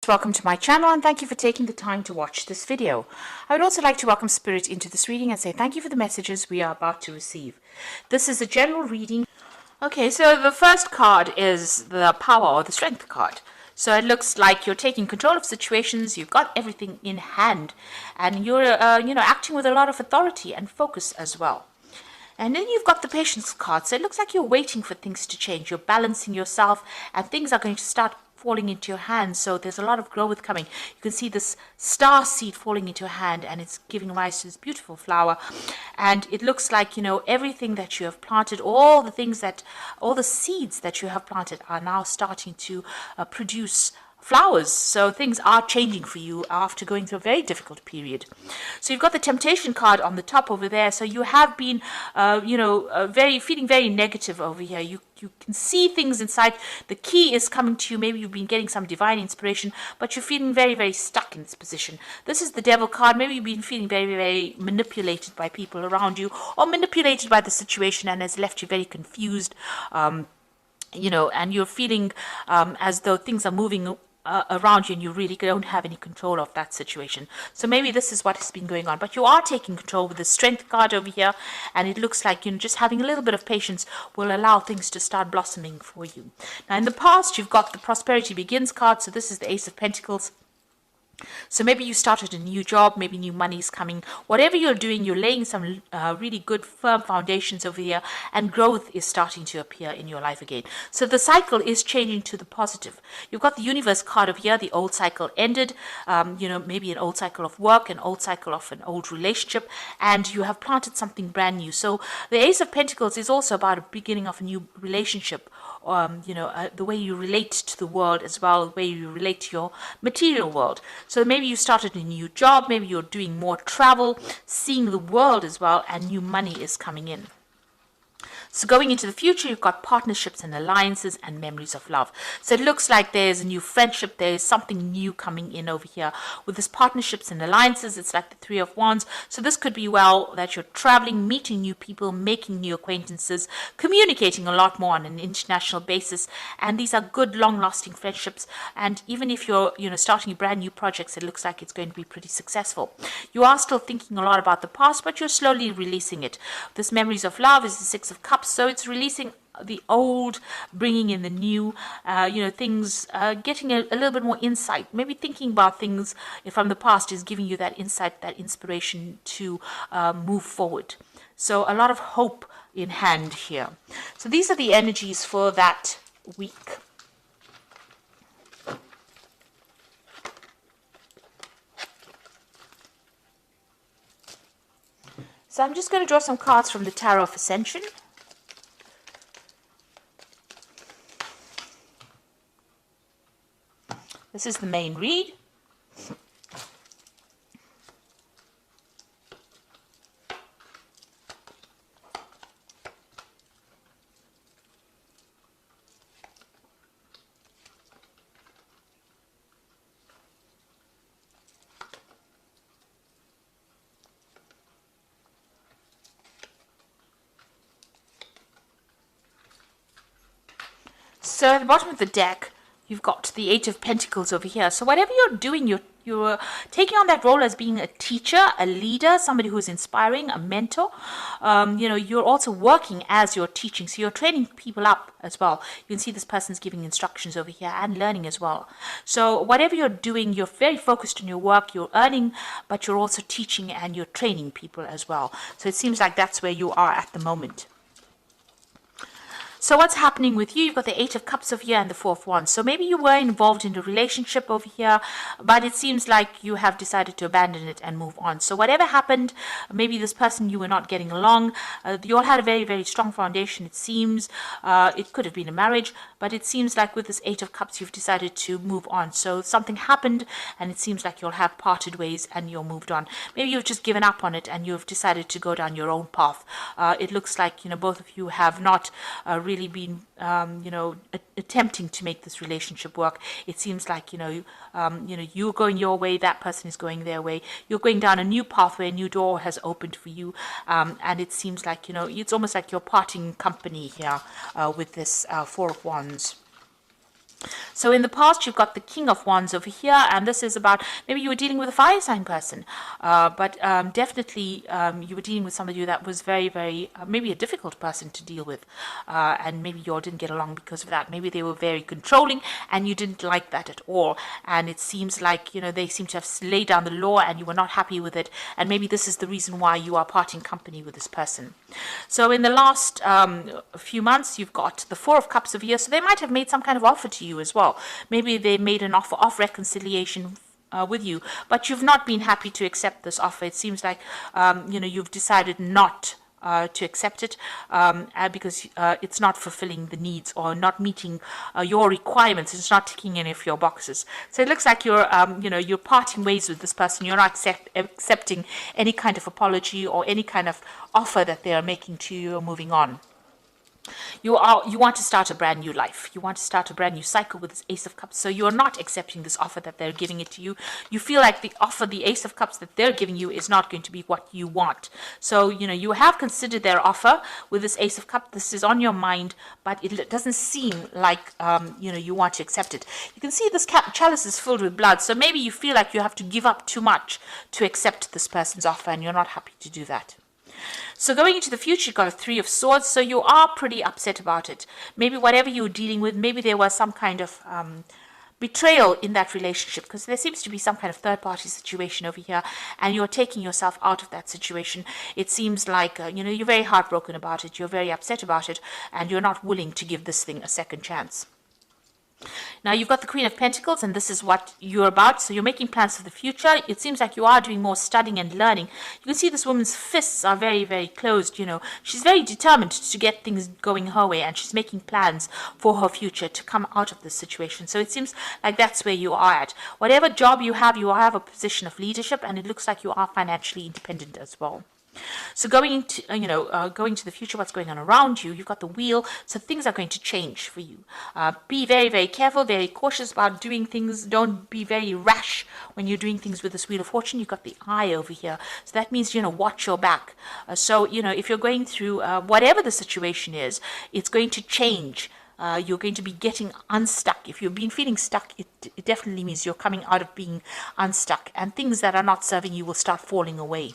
Welcome to my channel and thank you for taking the time to watch this video. I would also like to welcome Spirit into this reading and say thank you for the messages we are about to receive. This is a general reading. Okay, so the first card is the power or the strength card. So it looks like you're taking control of situations, you've got everything in hand, and you're acting with a lot of authority and focus as well. And then you've got the patience card. So it looks like you're waiting for things to change. You're balancing yourself and things are going to start falling into your hand. So there's a lot of growth coming. You can see this star seed falling into your hand and it's giving rise to this beautiful flower. And it looks like, everything that you have planted, all the seeds that you have planted are now starting to produce flowers. So things are changing for you after going through a very difficult period. So you've got the temptation card on the top over there. So you have been, feeling very negative over here. You can see things inside. The key is coming to you. Maybe you've been getting some divine inspiration, but you're feeling very, very stuck in this position. This is the devil card. Maybe you've been feeling very, very manipulated by people around you or manipulated by the situation and has left you very confused. And you're feeling as though things are moving around you and you really don't have any control of that situation. So maybe this is what has been going on, but you are taking control with the strength card over here, and it looks like just having a little bit of patience will allow things to start blossoming for you. Now in the past you've got the prosperity begins card. So this is the Ace of Pentacles. So maybe you started a new job, maybe new money is coming. Whatever you're doing, you're laying some really good firm foundations over here, and growth is starting to appear in your life again. So the cycle is changing to the positive. You've got the universe card over here. The old cycle ended, maybe an old cycle of work, an old cycle of an old relationship, and you have planted something brand new. So the Ace of Pentacles is also about a beginning of a new relationship. The way you relate to the world as well, the way you relate to your material world. So maybe you started a new job, maybe you're doing more travel, seeing the world as well, and new money is coming in. So going into the future, you've got partnerships and alliances and memories of love. So it looks like there's a new friendship. There's something new coming in over here. With this partnerships and alliances, it's like the Three of Wands. So this could be that you're traveling, meeting new people, making new acquaintances, communicating a lot more on an international basis. And these are good, long-lasting friendships. And even if you're, starting brand new projects, it looks like it's going to be pretty successful. You are still thinking a lot about the past, but you're slowly releasing it. This memories of love is the Six of Cups. So it's releasing the old, bringing in the new, things, getting a little bit more insight. Maybe thinking about things from the past is giving you that insight, that inspiration to move forward. So a lot of hope in hand here. So these are the energies for that week. So I'm just going to draw some cards from the Tarot of Ascension. This is the main read. So at the bottom of the deck, you've got the Eight of Pentacles over here. So whatever you're doing, you're taking on that role as being a teacher, a leader, somebody who's inspiring, a mentor. You're also working as you're teaching. So you're training people up as well. You can see this person's giving instructions over here and learning as well. So whatever you're doing, you're very focused on your work. You're earning, but you're also teaching and you're training people as well. So it seems like that's where you are at the moment. So what's happening with you? You've got the Eight of Cups over here and the Four of Wands. So maybe you were involved in a relationship over here, but it seems like you have decided to abandon it and move on. So whatever happened, maybe this person you were not getting along. You all had a very, very strong foundation, it seems. It could have been a marriage, but it seems like with this Eight of Cups, you've decided to move on. So something happened, and it seems like you'll have parted ways and you're moved on. Maybe you've just given up on it and you've decided to go down your own path. It looks like, both of you have not really been attempting to make this relationship work. It seems like you're going your way, that person is going their way. You're going down a new pathway, a new door has opened for you, and it seems like it's almost like you're parting company here with this Four of Wands. So in the past, you've got the King of Wands over here, and this is about maybe you were dealing with a fire sign person, but definitely you were dealing with somebody that was very, very, maybe a difficult person to deal with, and maybe you all didn't get along because of that. Maybe they were very controlling, and you didn't like that at all, and it seems like, you know, they seem to have laid down the law, and you were not happy with it, and maybe this is the reason why you are parting company with this person. So in the last few months, you've got the Four of Cups over here, so they might have made some kind of offer to you as well. Maybe they made an offer of reconciliation with you, but you've not been happy to accept this offer. It seems like you know, you've decided not to accept it because it's not fulfilling the needs or not meeting your requirements. It's not ticking any of your boxes. So it looks like you're you know, you're parting ways with this person. You're not accepting any kind of apology or any kind of offer that they are making to you or moving on. You want to start a brand new life. You want to start a brand new cycle with this Ace of Cups. So you're not accepting this offer that they're giving it to you. You feel like the offer, the Ace of Cups that they're giving you is not going to be what you want. So, you know, you have considered their offer with this Ace of Cups. This is on your mind, but it doesn't seem like, you know, you want to accept it. You can see this chalice is filled with blood. So maybe you feel like you have to give up too much to accept this person's offer, and you're not happy to do that. So going into the future, you've got a Three of Swords, so you are pretty upset about it. Maybe whatever you're dealing with, maybe there was some kind of betrayal in that relationship, because there seems to be some kind of third-party situation over here, and you're taking yourself out of that situation. It seems like, you know, you're very heartbroken about it, you're very upset about it, and you're not willing to give this thing a second chance. Now you've got the Queen of Pentacles, and this is what you're about. So you're making plans for the future. It seems like you are doing more studying and learning. You can see this woman's fists are very, very closed. You know, she's very determined to get things going her way, and she's making plans for her future to come out of this situation. So it seems like that's where you are at. Whatever job you have a position of leadership, and it looks like you are financially independent as well. So going into, going to the future, what's going on around you, you've got the Wheel, so things are going to change for you. Be very, very careful, very cautious about doing things. Don't be very rash when you're doing things with this Wheel of Fortune. You've got the Eye over here, so that means, watch your back. So, if you're going through whatever the situation is, it's going to change. You're going to be getting unstuck. If you've been feeling stuck, it definitely means you're coming out of being unstuck, and things that are not serving you will start falling away.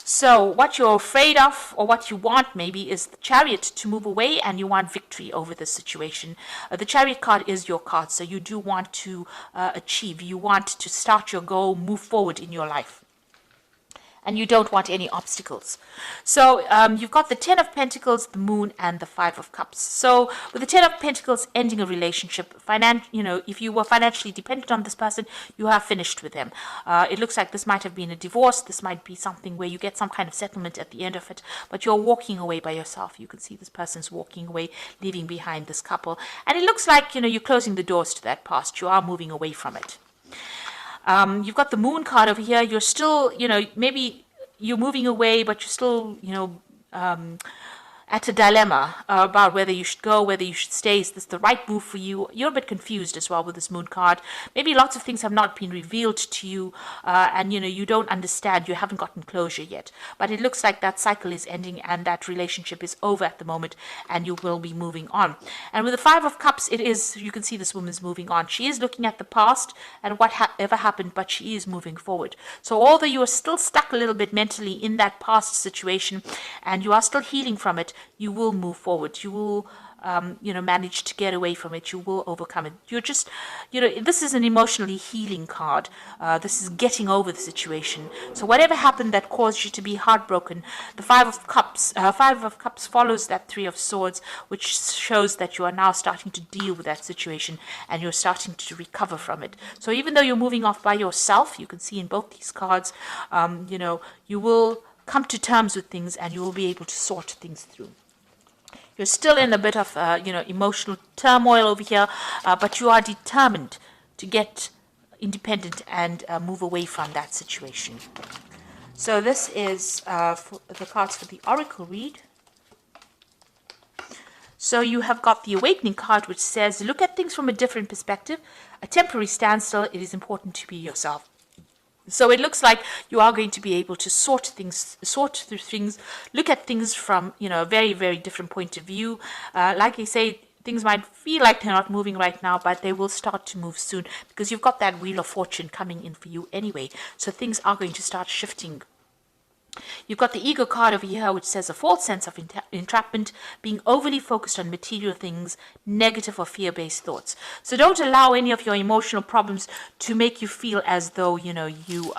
So what you're afraid of, or what you want maybe, is the Chariot to move away, and you want victory over this situation. The Chariot card is your card, so you do want to achieve. You want to start your goal, move forward in your life. And you don't want any obstacles. So you've got the Ten of Pentacles, the Moon, and the Five of Cups. So with the Ten of Pentacles, ending a relationship, if you were financially dependent on this person, you have finished with them. It looks like this might have been a divorce. This might be something where you get some kind of settlement at the end of it, but you're walking away by yourself. You can see this person's walking away, leaving behind this couple. And it looks like, you're closing the doors to that past. You are moving away from it. You've got the Moon card over here. You're still, maybe you're moving away, but you're still, at a dilemma about whether you should go, whether you should stay. Is this the right move for you? You're a bit confused as well with this Moon card. Maybe lots of things have not been revealed to you, and you don't understand. You haven't gotten closure yet. But it looks like that cycle is ending, and that relationship is over at the moment, and you will be moving on. And with the Five of Cups, you can see this woman's moving on. She is looking at the past and what ever happened, but she is moving forward. So although you are still stuck a little bit mentally in that past situation, and you are still healing from it, you will move forward. You will, manage to get away from it. You will overcome it. You're just, this is an emotionally healing card. This is getting over the situation. So whatever happened that caused you to be heartbroken, the Five of Cups follows that Three of Swords, which shows that you are now starting to deal with that situation, and you're starting to recover from it. So even though you're moving off by yourself, you can see in both these cards, you will come to terms with things, and you will be able to sort things through. You're still in a bit of, emotional turmoil over here, but you are determined to get independent and move away from that situation. So this is for the cards for the Oracle read. So you have got the Awakening card, which says, look at things from a different perspective. A temporary standstill. It is important to be yourself. So it looks like you are going to be able to sort through things, look at things from, a very, very different point of view. Like I say, Things might feel like they're not moving right now, but they will start to move soon because you've got that Wheel of Fortune coming in for you anyway. So things are going to start shifting. You've got the ego card over here, which says a false sense of entrapment, being overly focused on material things, negative or fear-based thoughts. So don't allow any of your emotional problems to make you feel as though, you know, you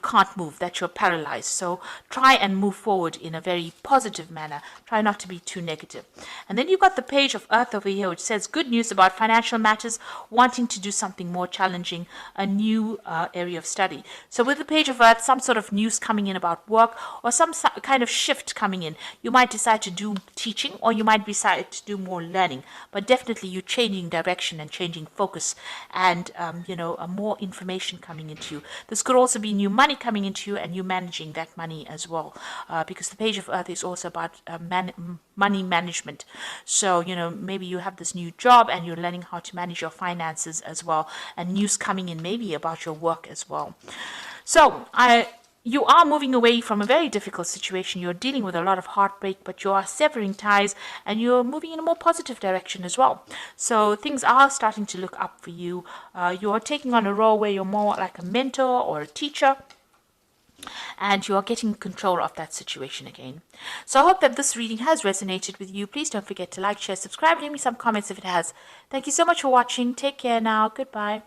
can't move, that you're paralyzed. So try and move forward in a very positive manner. Try not to be too negative. And then you've got the Page of Earth over here, which says good news about financial matters, wanting to do something more challenging, a new area of study. So with the Page of Earth, some sort of news coming in about work or some kind of shift coming in. You might decide to do teaching or you might decide to do more learning, but definitely you're changing direction and changing focus and, you know, more information coming into you. This could also be new money coming into you and you managing that money as well, because the Page of Earth is also about money management. So, you know, maybe you have this new job and you're learning how to manage your finances as well, and news coming in maybe about your work as well. So you are moving away from a very difficult situation. You're dealing with a lot of heartbreak, but you are severing ties and you're moving in a more positive direction as well. So things are starting to look up for you. You are taking on a role where you're more like a mentor or a teacher, and you are getting control of that situation again. So I hope that this reading has resonated with you. Please don't forget to like, share, subscribe, leave me some comments if it has. Thank you so much for watching. Take care now. Goodbye.